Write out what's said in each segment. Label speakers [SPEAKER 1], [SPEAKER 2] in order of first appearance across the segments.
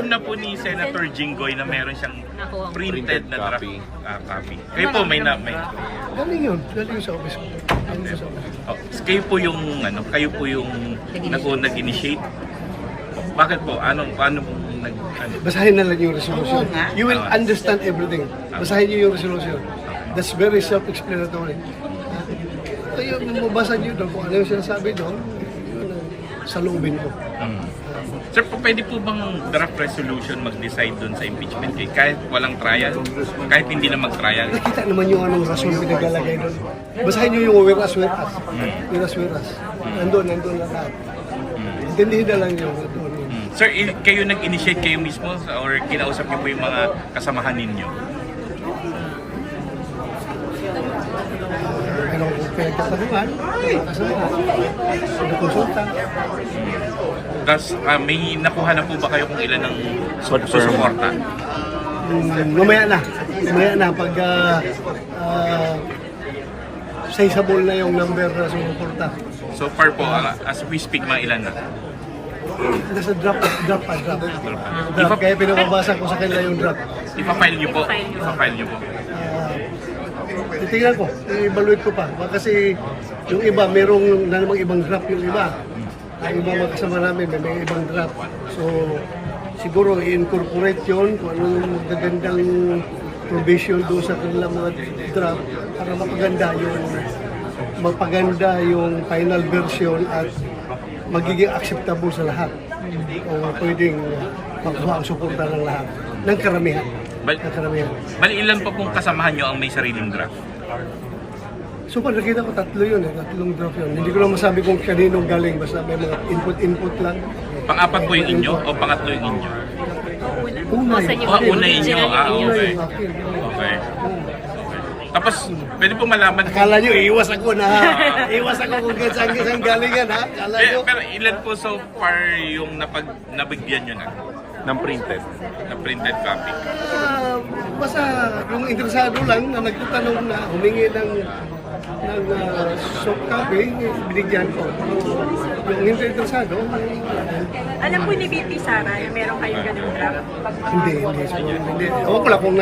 [SPEAKER 1] Na-confirm na po ni Senator Jinggoy na meron siyang printed na draft copy. Kayo po may
[SPEAKER 2] Galing yun sa office ko. Galing sa office ko.
[SPEAKER 1] Oh, kayo po yung nag-initiate. Bakit po? Paano pong
[SPEAKER 2] Basahin na lang yung resolution. You will understand everything. Basahin niyo yung resolution. That's very self-explanatory. Kaya mabasa niyo doon kung ano yung sinasabi doon, yun ang saloobin ko.
[SPEAKER 1] Sir, pwede po bang draft resolution mag-decide doon sa impeachment case kahit walang trial? Kahit hindi na mag-trial?
[SPEAKER 2] Nakita naman yung anong rason pinaglalagay doon. Basahin niyo yung whereas. Whereas. Nandun na lahat. Intindihin na lang yung doon.
[SPEAKER 1] Sir, kayo nag-initiate kayo mismo or kinausap niyo po yung mga kasamahan ninyo?
[SPEAKER 2] Ano kung pinagkatanungan, kasamahan, nakonsulta.
[SPEAKER 1] Tapos may nakuha na po ba kayo kung ilan ng susuporta?
[SPEAKER 2] Mamaya na pag sizable na yung number na sumuporta.
[SPEAKER 1] So far po, as we speak, mga ilan na?
[SPEAKER 2] Nasa draft. Kaya pinababasa ko sa kanila yung draft.
[SPEAKER 1] Ipa-file niyo po.
[SPEAKER 2] Titingnan ko, i-evaluate ko pa. Kasi yung iba, merong na namang ibang draft yung iba. Ang iba mga kasama namin, may ibang draft. So, siguro i-incorporate yun kung ano yung magagandang provision doon sa kanilang mga draft para mapaganda yung final version at magiging acceptable sa lahat. O pwedeng makuha ang suporta ng lahat. Ng karamihan.
[SPEAKER 1] Bali ilan pa pong kasamahan nyo ang may sariling draft?
[SPEAKER 2] So pag nakita ko tatlong draft yun. Hindi ko lang masabi kung kaninong galing, basta may mga input lang.
[SPEAKER 1] Pang-apat po yung inyo o pangatlo yung inyo?
[SPEAKER 2] Una
[SPEAKER 1] yung inyo. Okay. Okay. Tapos, pwede po malaman...
[SPEAKER 2] Akala nyo, iwas ako kung saan galingan, ha? Akala nyo.
[SPEAKER 1] Pero ilan po so far yung nabigyan nyo na?
[SPEAKER 3] ng printed.
[SPEAKER 1] Na printed copy?
[SPEAKER 2] Basta yung interesado lang na nagtatanong na humingi ng soft copy, binigyan ko. Yung hindi interesado,
[SPEAKER 4] alam po ni BP Sara na meron kayong ganung draft?
[SPEAKER 2] hindi. Ako ko lang kung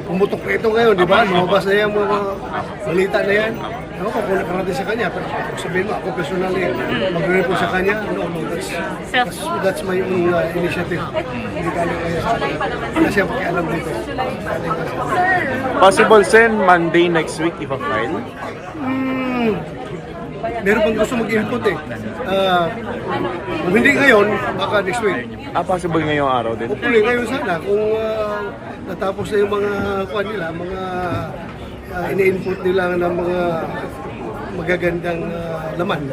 [SPEAKER 2] pumutok na ito ngayon, di ba? Lumabas na yung mga balita na yan. Ako ko kung nakarating sa kanya, pero kung sabihin mo, ako personally, mag-report sa kanya, no, that's my own initiative. Hindi galing kaya sa kanya. Wala siya pakialam dito.
[SPEAKER 3] Possible send Monday next week if a file?
[SPEAKER 2] Meron pang gusto mag-input eh. Kung hindi ngayon, baka next week.
[SPEAKER 3] Possible ngayong araw din?
[SPEAKER 2] Hopefully ngayon sana, kung natapos na yung mga kuha nila, mga ini-input nila ng mga magagandang laman.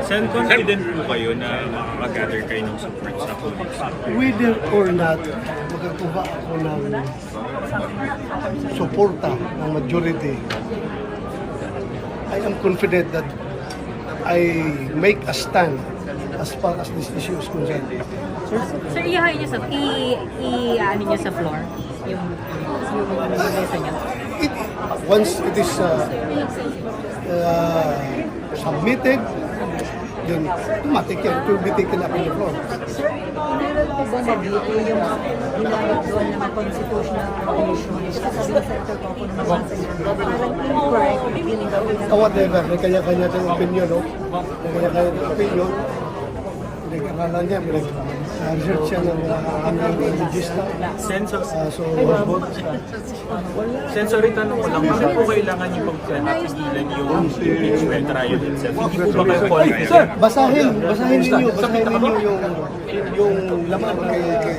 [SPEAKER 5] Saan confident po kayo na makaka-gather kayo ng support sa police?
[SPEAKER 2] Whether or not magkakuha ako ng suporta ng majority, I am confident that I make a stand as far as this issue is concerned.
[SPEAKER 6] Sir, ihahay niyo ano niyo sa floor? Yung mesa niyo?
[SPEAKER 2] Once it is submitted, then automatic yan. It will be taken up in the floor.
[SPEAKER 6] Sir, meron po ba nag-dito yung ginamit doon ng constitutional commission? Sabi ng Senator Coco na mabasa niya. Parang incorrect.
[SPEAKER 2] Whatever, may kanya-kanya tayong opinion, no? May kanya-kanya tayong opinion. Pinag-aralan niya, research siya ng aming regista.
[SPEAKER 5] Sensory tanong ko lang, bakit po kailangan niyo pagkatigilan yung impeachment trial itself? Hindi po ba kayo qualified?
[SPEAKER 2] Basahin ninyo yung laman kay